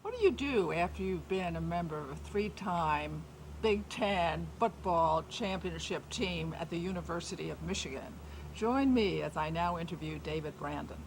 What do you do after you've been a member of a three-time Big Ten football championship team at the University of Michigan? Join me as I now interview David Brandon.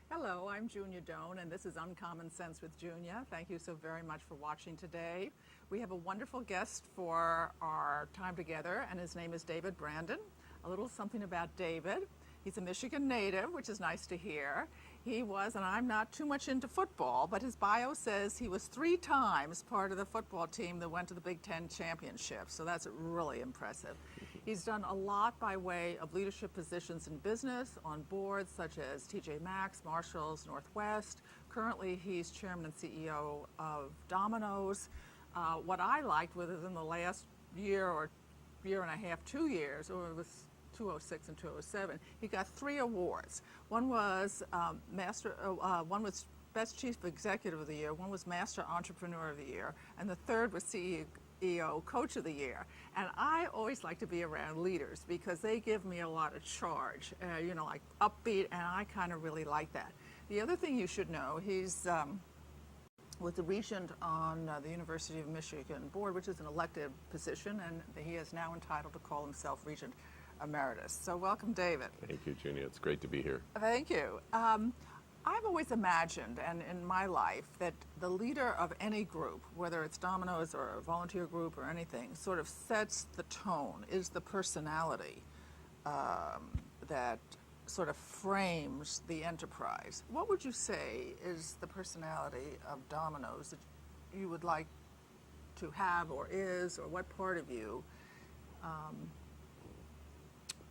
Hello, I'm Junia Doan, and this is Uncommon Sense with Junia. Thank you so very much for watching today. We have a wonderful guest for our time together, and his name is David Brandon. A little something about David. He's a Michigan native, which is nice to hear. He was, and I'm not too much into football, but his bio says he was 3 times part of the football team that went to the Big Ten championship, so that's really impressive. He's done a lot by way of leadership positions in business, on boards such as TJ Maxx, Marshalls, Northwest. Currently, he's chairman and CEO of Domino's. What I liked was in the last year or year and a half, 2 years, or it was 2006 and 2007, he got 3 awards. One was one was Best Chief Executive of the Year, one was Master Entrepreneur of the Year, and the third was CEO Coach of the Year. And I always like to be around leaders because they give me a lot of charge, like upbeat, and I kind of really like that. The other thing you should know, he's with the regent on the University of Michigan board, which is an elected position, and he is now entitled to call himself Regent Emeritus. So welcome, David. Thank you, Junia. It's great to be here. Thank you. I've always imagined, and in my life, that the leader of any group, whether it's Domino's or a volunteer group or anything, sort of sets the tone, is the personality that sort of frames the enterprise. What would you say is the personality of Domino's that you would like to have, or is, or what part of you?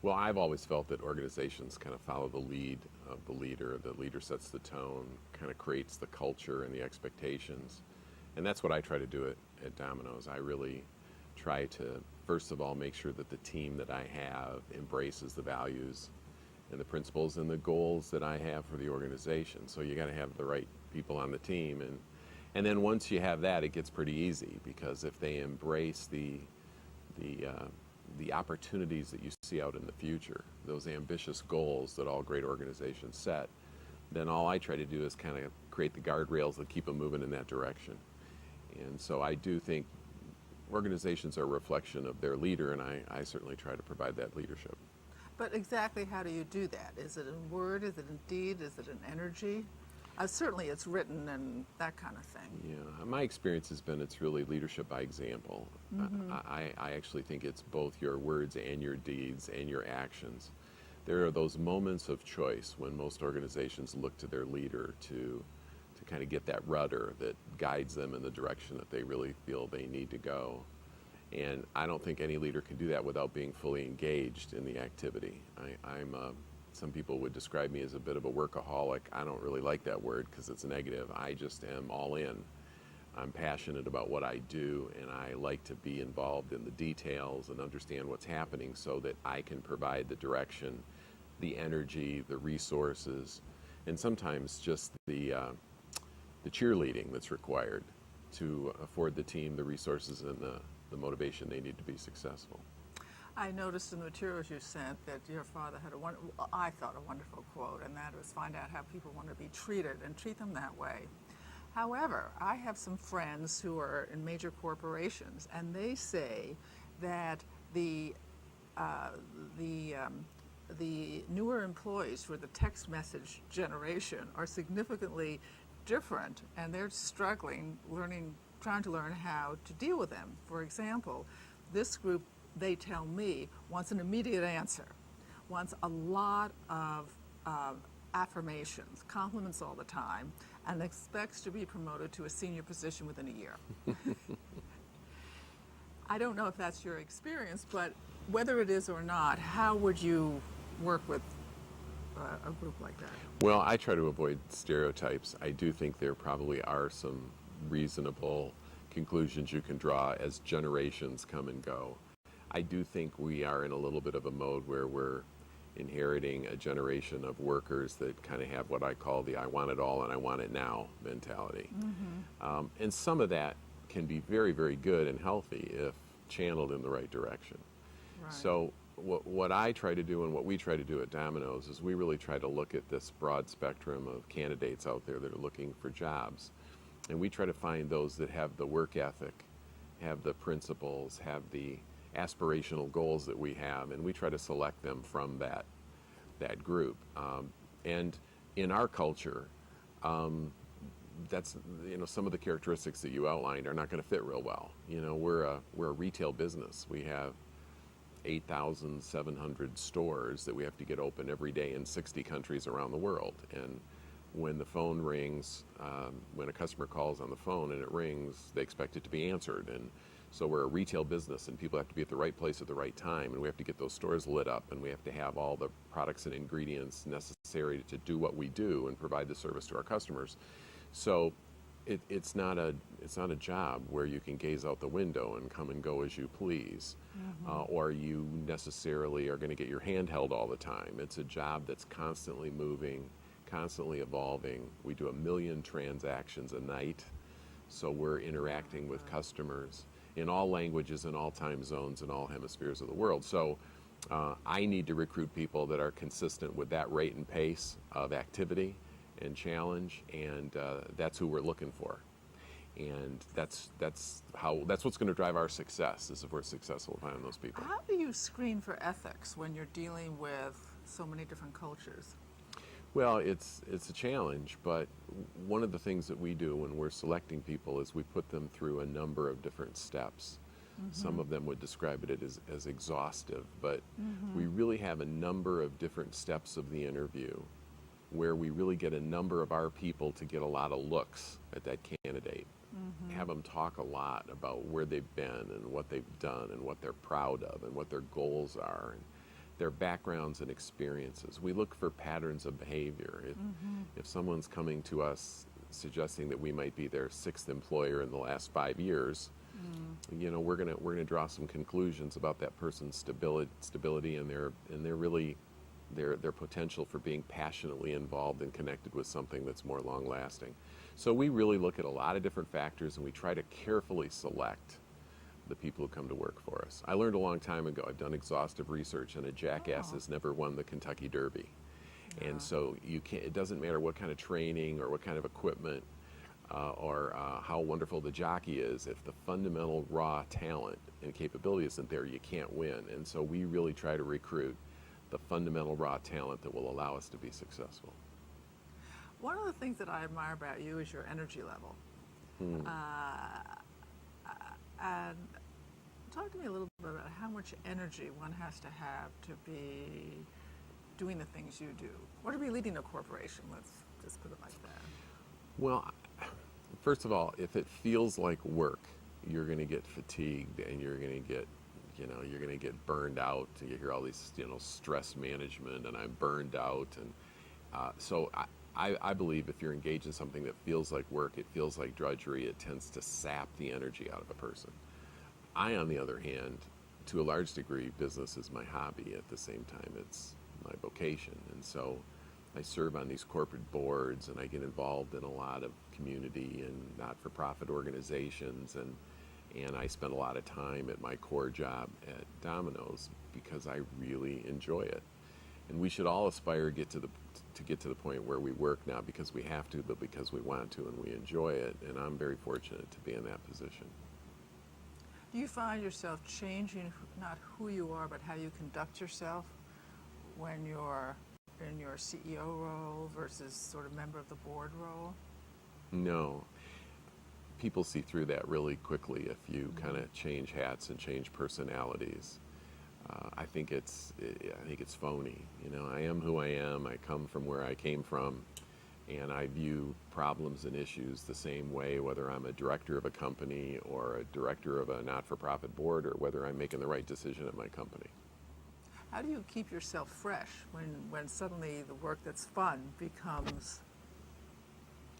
Well, I've always felt that organizations kind of follow the lead of the leader. The leader sets the tone, kind of creates the culture and the expectations. And that's what I try to do at Domino's. I really try to, first of all, make sure that the team that I have embraces the values and the principles and the goals that I have for the organization. So you got to have the right people on the team. And then once you have that, it gets pretty easy, because if they embrace the opportunities that you see out in the future, those ambitious goals that all great organizations set, then all I try to do is kind of create the guardrails that keep them moving in that direction. And so I do think organizations are a reflection of their leader, and I certainly try to provide that leadership. But exactly how do you do that? Is it in word? Is it in deed? Is it in energy? Certainly it's written and that kind of thing. Yeah, my experience has been it's really leadership by example. Mm-hmm. I actually think it's both your words and your deeds and your actions. There are those moments of choice when most organizations look to their leader to kind of get that rudder that guides them in the direction that they really feel they need to go. And I don't think any leader can do that without being fully engaged in the activity. Some people would describe me as a bit of a workaholic. I don't really like that word because it's negative. I just am all in. I'm passionate about what I do, and I like to be involved in the details and understand what's happening so that I can provide the direction, the energy, the resources, and sometimes just the cheerleading that's required to afford the team the resources and the motivation they need to be successful. I noticed in the materials you sent that your father had I thought a wonderful quote, and that was, find out how people want to be treated and treat them that way. However, I have some friends who are in major corporations, and they say that the newer employees for the text message generation are significantly different, and they're struggling learning trying to learn how to deal with them. For example, this group, they tell me, wants an immediate answer, wants a lot of affirmations, compliments all the time, and expects to be promoted to a senior position within a year. I don't know if that's your experience, but whether it is or not, how would you work with a group like that? Well, I try to avoid stereotypes. I do think there probably are some reasonable conclusions you can draw as generations come and go. I do think we are in a little bit of a mode where we're inheriting a generation of workers that kind of have what I call the I want it all and I want it now mentality. And some of that can be very, very good and healthy if channeled in the right direction. Right. So what I try to do and what we try to do at Domino's is we really try to look at this broad spectrum of candidates out there that are looking for jobs. And we try to find those that have the work ethic, have the principles, have the aspirational goals that we have, and we try to select them from that group. And in our culture, that's, some of the characteristics that you outlined are not going to fit real well. We're a retail business. We have 8,700 stores that we have to get open every day in 60 countries around the world. And when the phone rings, when a customer calls on the phone and it rings, they expect it to be answered. And so we're a retail business, and people have to be at the right place at the right time, and we have to get those stores lit up, and we have to have all the products and ingredients necessary to do what we do and provide the service to our customers. So it's not a job where you can gaze out the window and come and go as you please, or you necessarily are going to get your hand held all the time. It's a job that's constantly moving, constantly evolving. We do 1 million transactions a night, so we're interacting with customers in all languages, in all time zones, in all hemispheres of the world. So I need to recruit people that are consistent with that rate and pace of activity and challenge, and that's who we're looking for. And that's what's going to drive our success, is if we're successful finding those people. How do you screen for ethics when you're dealing with so many different cultures? Well, it's a challenge, but one of the things that we do when we're selecting people is we put them through a number of different steps. Some of them would describe it as exhaustive, but we really have a number of different steps of the interview where we really get a number of our people to get a lot of looks at that candidate. Have them talk a lot about where they've been and what they've done and what they're proud of and what their goals are, and their backgrounds and experiences. We look for patterns of behavior. If someone's coming to us suggesting that we might be their 6th employer in the last 5 years, we're gonna draw some conclusions about that person's stability and their potential for being passionately involved and connected with something that's more long lasting. So we really look at a lot of different factors, and we try to carefully select the people who come to work for us. I learned a long time ago, I've done exhaustive research, and a jackass has never won the Kentucky Derby. And so it doesn't matter what kind of training or what kind of equipment or how wonderful the jockey is. If the fundamental raw talent and capability isn't there, you can't win. And so we really try to recruit the fundamental raw talent that will allow us to be successful. One of the things that I admire about you is your energy level. And talk to me a little bit about how much energy one has to have to be doing the things you do, or to be leading a corporation, let's just put it like that. Well, first of all, if it feels like work, you're going to get fatigued, and you're going to get burned out. You hear all these, stress management, and I'm burned out. And so I believe if you're engaged in something that feels like work, it feels like drudgery, it tends to sap the energy out of a person. I, on the other hand, to a large degree, business is my hobby. At the same time, it's my vocation. And so I serve on these corporate boards, and I get involved in a lot of community and not-for-profit organizations, and I spend a lot of time at my core job at Domino's because I really enjoy it. And we should all aspire to get to the point where we work not because we have to, but because we want to, and we enjoy it. And I'm very fortunate to be in that position. Do you find yourself changing not who you are, but how you conduct yourself when you're in your CEO role versus sort of member of the board role? No. people see through that really quickly if you kind of change hats and change personalities. I think it's phony. You know, I am who I am. I come from where I came from, and I view problems and issues the same way, whether I'm a director of a company or a director of a not-for-profit board, or whether I'm making the right decision at my company. How do you keep yourself fresh when suddenly the work that's fun becomes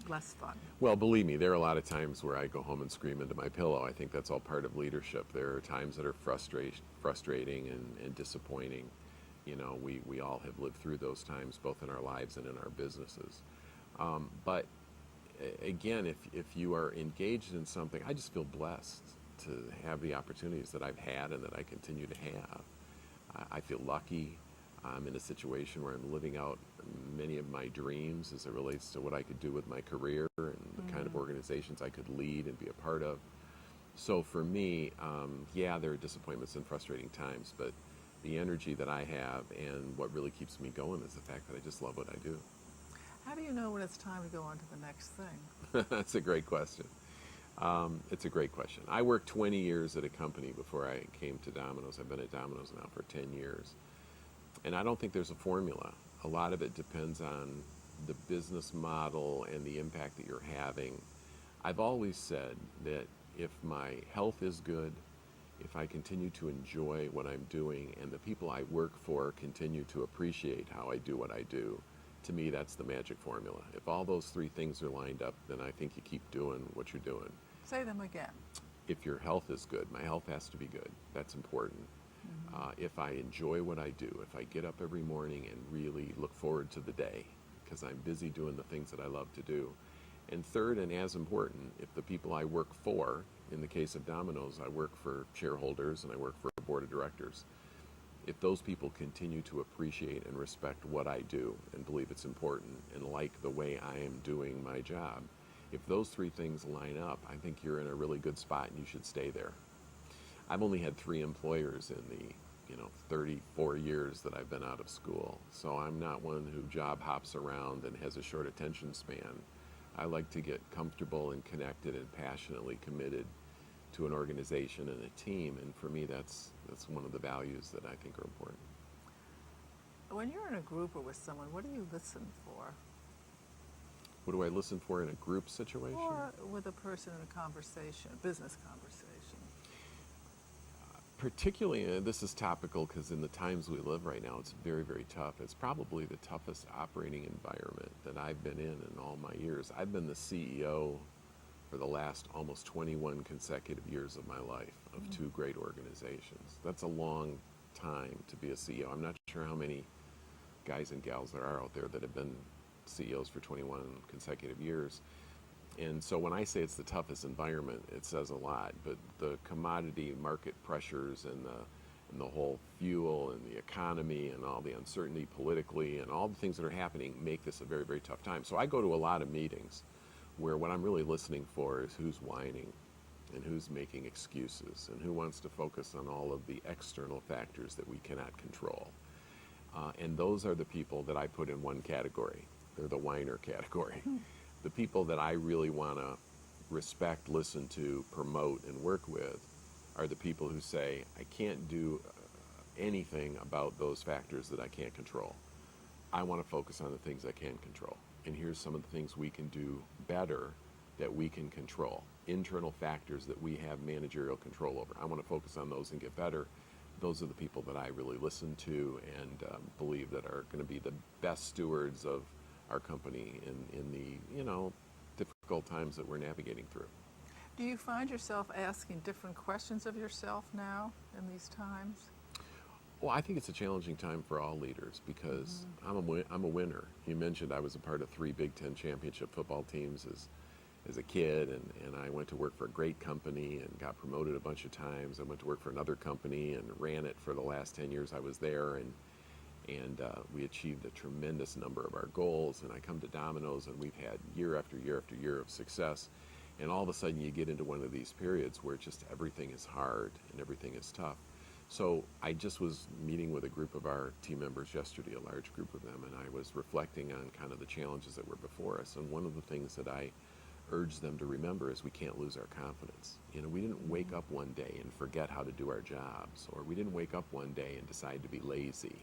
less fun? Well, believe me, there are a lot of times where I go home and scream into my pillow. I think that's all part of leadership. There are times that are frustrating and disappointing. You know, we all have lived through those times, both in our lives and in our businesses. But again, if you are engaged in something, I just feel blessed to have the opportunities that I've had and that I continue to have. I feel lucky. I'm in a situation where I'm living out many of my dreams as it relates to what I could do with my career and the kind of organizations I could lead and be a part of. So for me, yeah, there are disappointments and frustrating times, but the energy that I have and what really keeps me going is the fact that I just love what I do. How do you know when it's time to go on to the next thing? That's a great question. It's a great question. I worked 20 years at a company before I came to Domino's. I've been at Domino's now for 10 years. And I don't think there's a formula. A lot of it depends on the business model and the impact that you're having. I've always said that if my health is good, if I continue to enjoy what I'm doing, and the people I work for continue to appreciate how I do what I do, to me that's the magic formula. If all those three things are lined up, then I think you keep doing what you're doing. Say them again. If your health is good, my health has to be good. That's important. If I enjoy what I do, if I get up every morning and really look forward to the day, because I'm busy doing the things that I love to do. And third, and as important, if the people I work for, in the case of Domino's, I work for shareholders and I work for a board of directors, if those people continue to appreciate and respect what I do and believe it's important and like the way I am doing my job, if those three things line up, I think you're in a really good spot and you should stay there. I've only had 3 employers in the 34 years that I've been out of school. So I'm not one who job hops around and has a short attention span. I like to get comfortable and connected and passionately committed to an organization and a team. And for me, that's one of the values that I think are important. When you're in a group or with someone, what do you listen for? What do I listen for in a group situation? Or with a person in a conversation, a business conversation? Particularly, this is topical because in the times we live right now, it's very, very tough. It's probably the toughest operating environment that I've been in all my years. I've been the CEO for the last almost 21 consecutive years of my life of 2 great organizations. That's a long time to be a CEO. I'm not sure how many guys and gals there are out there that have been CEOs for 21 consecutive years. And so when I say it's the toughest environment, it says a lot. But the commodity market pressures and the whole fuel and the economy and all the uncertainty politically and all the things that are happening make this a very, very tough time. So I go to a lot of meetings where what I'm really listening for is who's whining and who's making excuses and who wants to focus on all of the external factors that we cannot control. And those are the people that I put in one category. They're the whiner category. The people that I really want to respect, listen to, promote, and work with are the people who say, I can't do anything about those factors that I can't control. I want to focus on the things I can control. And here's some of the things we can do better that we can control. Internal factors that we have managerial control over. I want to focus on those and get better. Those are the people that I really listen to and believe that are going to be the best stewards of our company in the difficult times that we're navigating through. Do you find yourself asking different questions of yourself now in these times? Well, I think it's a challenging time for all leaders because I'm a winner. You mentioned I was a part of 3 Big Ten championship football teams as a kid, and I went to work for a great company and got promoted a bunch of times. I went to work for another company and ran it for the last 10 years I was there, and we achieved a tremendous number of our goals. And I come to Domino's, and we've had year after year after year of success. And all of a sudden, you get into one of these periods where just everything is hard and everything is tough. So I just was meeting with a group of our team members yesterday, a large group of them, and I was reflecting on kind of the challenges that were before us. And one of the things that I urge them to remember is we can't lose our confidence. You know, we didn't wake up one day and forget how to do our jobs, or we didn't wake up one day and decide to be lazy,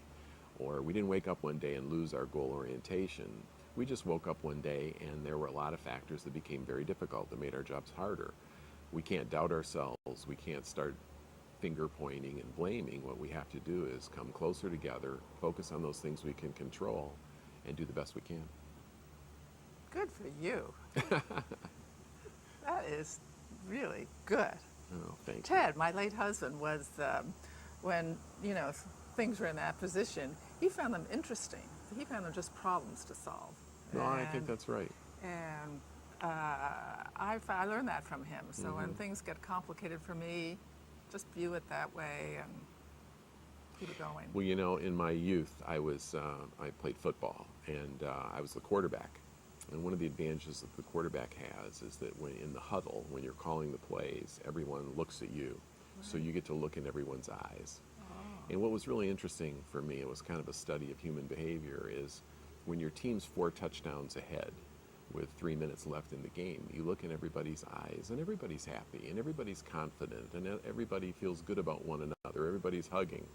or we didn't wake up one day and lose our goal orientation. We just woke up one day and there were a lot of factors that became very difficult that made our jobs harder. We can't doubt ourselves. We can't start finger pointing and blaming. What we have to do is come closer together, focus on those things we can control, and do the best we can. Good for you. That is really good. Oh, thank you. Ted, my late husband, was when things were in that position, he found them interesting. He found them just problems to solve. No, I think that's right. And I learned that from him. So when things get complicated for me, just view it that way and keep it going. Well, you know, in my youth, I played football, and I was the quarterback. And one of the advantages that the quarterback has is that when in the huddle, when you're calling the plays, everyone looks at you. Right. So you get to look in everyone's eyes. Oh. And what was really interesting for me, it was kind of a study of human behavior, is when your team's 4 touchdowns ahead with 3 minutes left in the game, you look in everybody's eyes and everybody's happy and everybody's confident and everybody feels good about one another. Everybody's hugging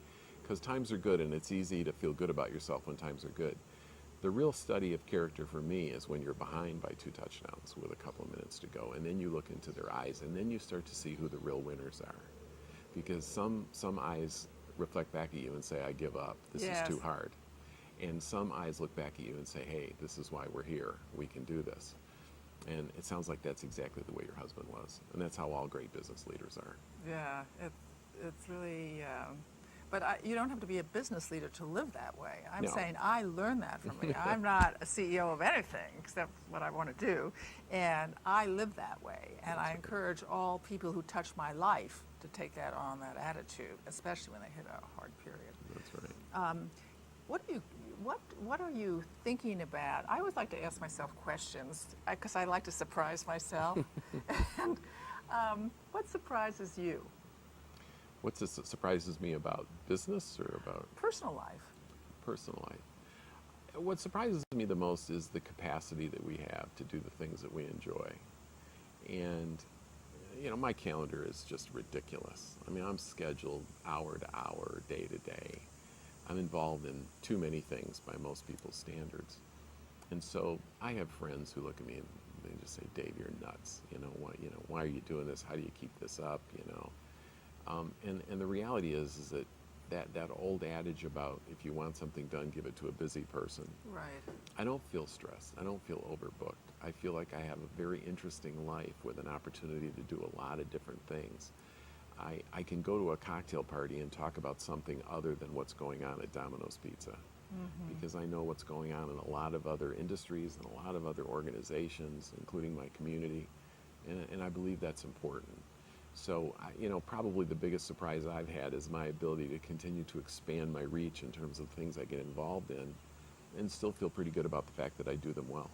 because times are good, and it's easy to feel good about yourself when times are good. The real study of character for me is when you're behind by 2 touchdowns with a couple of minutes to go, and then you look into their eyes, and then you start to see who the real winners are. Because some eyes reflect back at you and say, I give up, this is too hard. And some eyes look back at you and say, hey, this is why we're here, we can do this. And it sounds like that's exactly the way your husband was, and that's how all great business leaders are. Yeah, it's really... But you don't have to be a business leader to live that way. I'm saying I learned that from me. I'm not a CEO of anything except what I want to do, and I live that way. And I encourage all people who touch my life to take that on, that attitude, especially when they hit a hard period. That's right. What are you thinking about? I always like to ask myself questions because I like to surprise myself. And what surprises you? What surprises me about business or about personal life? Personal life. What surprises me the most is the capacity that we have to do the things that we enjoy. And, you know, my calendar is just ridiculous. I mean, I'm scheduled hour to hour, day to day. I'm involved in too many things by most people's standards. And so I have friends who look at me and they just say, Dave, you're nuts. Why are you doing this? How do you keep this up? And the reality is that old adage about if you want something done, give it to a busy person. Right. I don't feel stressed. I don't feel overbooked. I feel like I have a very interesting life with an opportunity to do a lot of different things. I can go to a cocktail party and talk about something other than what's going on at Domino's Pizza. Because I know what's going on in a lot of other industries and a lot of other organizations, including my community, and I believe that's important. So, probably the biggest surprise I've had is my ability to continue to expand my reach in terms of things I get involved in and still feel pretty good about the fact that I do them well.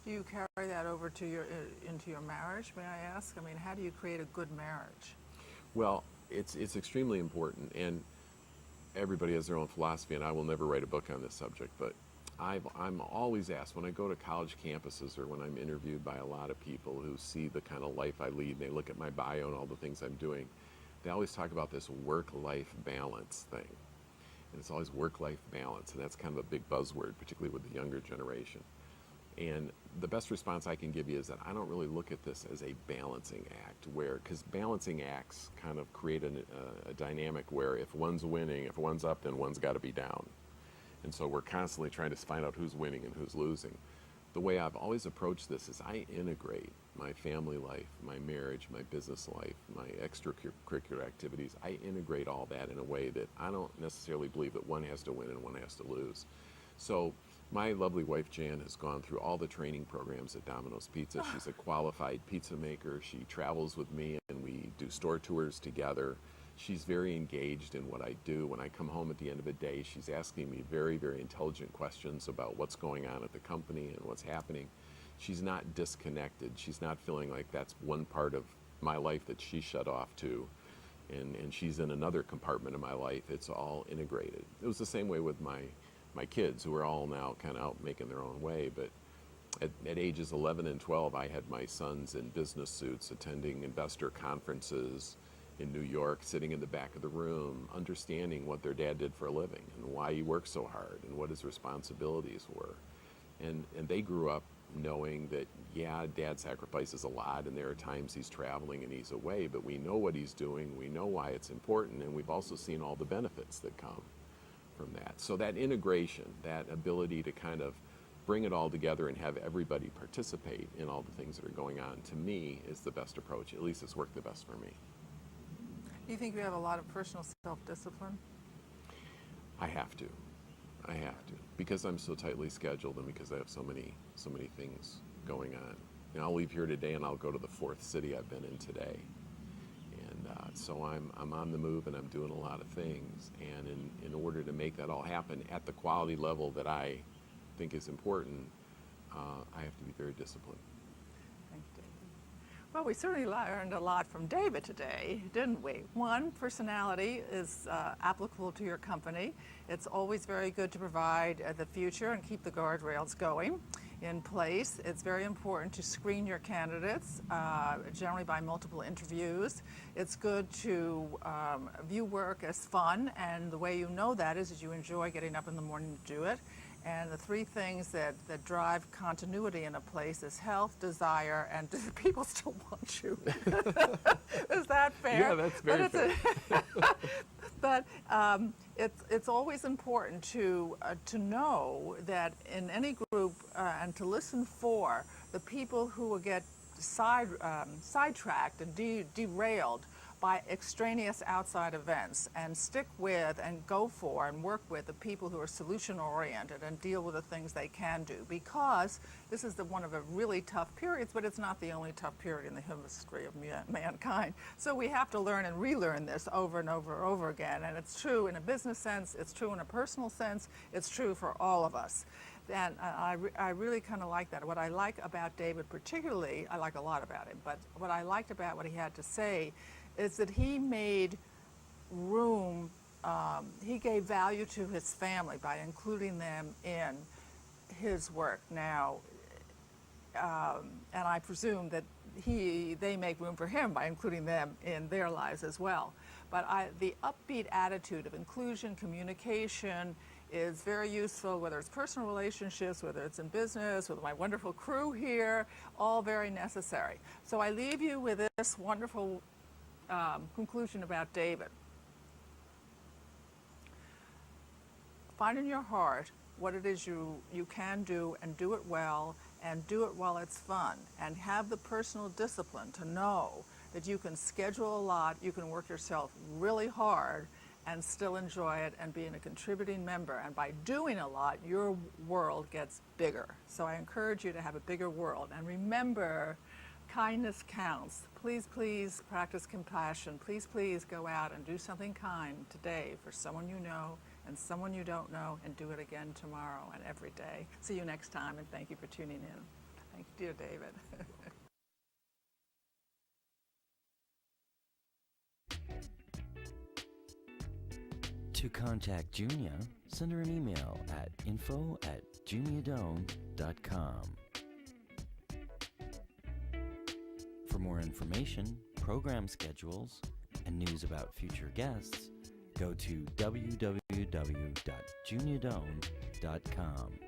Do you carry that over to into your marriage, may I ask? I mean, how do you create a good marriage? Well, it's extremely important, and everybody has their own philosophy, and I will never write a book on this subject, but I'm always asked when I go to college campuses or when I'm interviewed by a lot of people who see the kind of life I lead, and they look at my bio and all the things I'm doing, they always talk about this work-life balance thing. And it's always work-life balance, and that's kind of a big buzzword, particularly with the younger generation. And the best response I can give you is that I don't really look at this as a balancing act, because balancing acts kind of create a dynamic where if one's winning, if one's up, then one's got to be down. And so we're constantly trying to find out who's winning and who's losing. The way I've always approached this is I integrate my family life, my marriage, my business life, my extracurricular activities. I integrate all that in a way that I don't necessarily believe that one has to win and one has to lose. So my lovely wife, Jan, has gone through all the training programs at Domino's Pizza. She's a qualified pizza maker. She travels with me and we do store tours together. She's very engaged in what I do. When I come home at the end of the day, she's asking me very, very intelligent questions about what's going on at the company and what's happening. She's not disconnected. She's not feeling like that's one part of my life that she shut off to, and she's in another compartment of my life. It's all integrated. It was the same way with my kids, who are all now kind of out making their own way, but At ages 11 and 12, I had my sons in business suits attending investor conferences in New York, sitting in the back of the room, understanding what their dad did for a living and why he worked so hard and what his responsibilities were. And they grew up knowing that, yeah, Dad sacrifices a lot and there are times he's traveling and he's away, but we know what he's doing, we know why it's important, and we've also seen all the benefits that come from that. So that integration, that ability to kind of bring it all together and have everybody participate in all the things that are going on, to me, is the best approach. At least it's worked the best for me. Do you think you have a lot of personal self-discipline? I have to. Because I'm so tightly scheduled and because I have so many things going on. And I'll leave here today and I'll go to the 4th city I've been in today. And so I'm on the move and I'm doing a lot of things. And in order to make that all happen at the quality level that I think is important, I have to be very disciplined. Thank you, David. Well, we certainly learned a lot from David today, didn't we? One, personality is applicable to your company. It's always very good to provide the future and keep the guardrails going in place. It's very important to screen your candidates, generally by multiple interviews. It's good to view work as fun, and the way you know that is you enjoy getting up in the morning to do it. And the 3 things that drive continuity in a place is health, desire, and do people still want you? Is that fair? Yeah, that's very fair. But it's always important to know that in any group and to listen for the people who will get sidetracked and derailed by extraneous outside events, and stick with and go for and work with the people who are solution oriented and deal with the things they can do, because this is one of the really tough periods, but it's not the only tough period in the history of mankind. So we have to learn and relearn this over and over and over again, and it's true in a business sense, it's true in a personal sense, it's true for all of us. And I really kind of like that. What I like about David particularly, I like a lot about him, but what I liked about what he had to say is that he made room, he gave value to his family by including them in his work now. And I presume that they make room for him by including them in their lives as well. But the upbeat attitude of inclusion, communication, is very useful, whether it's personal relationships, whether it's in business, with my wonderful crew here, all very necessary. So I leave you with this wonderful conclusion about David. Find in your heart what it is you can do, and do it well, and do it while it's fun, and have the personal discipline to know that you can schedule a lot, you can work yourself really hard, and still enjoy it and be a contributing member. And by doing a lot, your world gets bigger. So I encourage you to have a bigger world. And remember, kindness counts. Please, please practice compassion. Please, please go out and do something kind today for someone you know and someone you don't know, and do it again tomorrow and every day. See you next time, and thank you for tuning in. Thank you, dear David. To contact Junia, send her an email at info@juniadome.com. For more information, program schedules, and news about future guests, go to www.juniadome.com.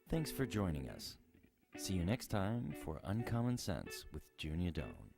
Thanks for joining us. See you next time for Uncommon Sense with Junia Doan.